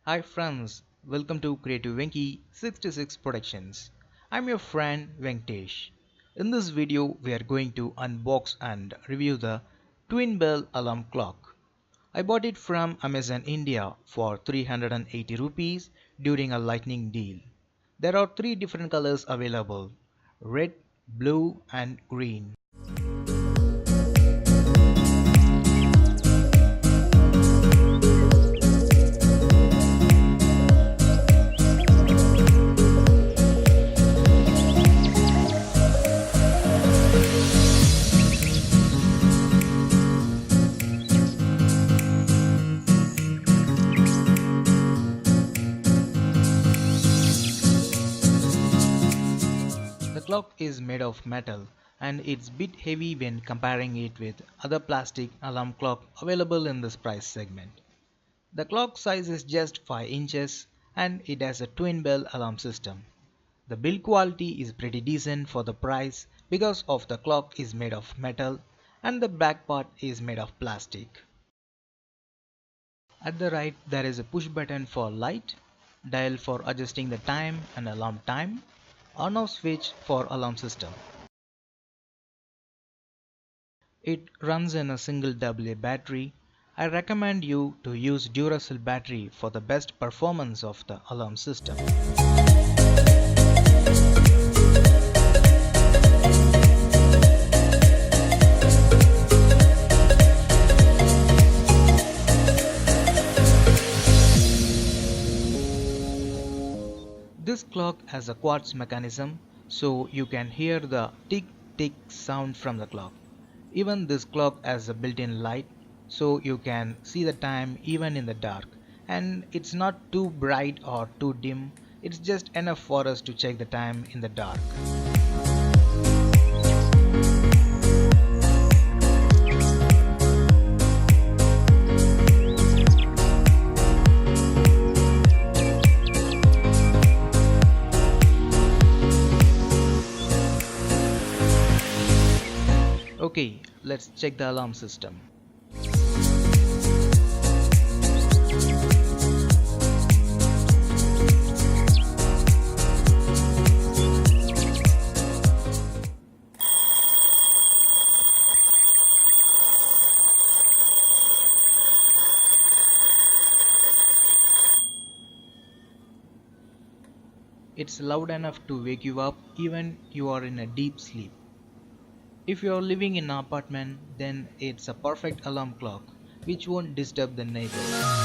Hi friends, welcome to Creative Venky 66 Productions. I'm your friend Venkateshh. In this video we are going to unbox and review the twin bell alarm clock. I bought it from Amazon India for 380 rupees during a lightning deal. There are three different colors available: red, blue and green. The clock is made of metal and it's bit heavy when comparing it with other plastic alarm clock available in this price segment. The clock size is just 5 inches and it has a twin bell alarm system. The build quality is pretty decent for the price because of the clock is made of metal and the back part is made of plastic. At the right there is a push button for light, dial for adjusting the time and alarm time, on off switch for alarm system. It runs in a single AA battery. I recommend you to use Duracell battery for the best performance of the alarm system. This clock has a quartz mechanism, so you can hear the tick tick sound from the clock. Even this clock has a built-in light, so you can see the time even in the dark, and it's not too bright or too dim. It's just enough for us to check the time in the dark. Okay, let's check the alarm system. It's loud enough to wake you up even you are in a deep sleep. If you are living in an apartment, then it's a perfect alarm clock which won't disturb the neighbors.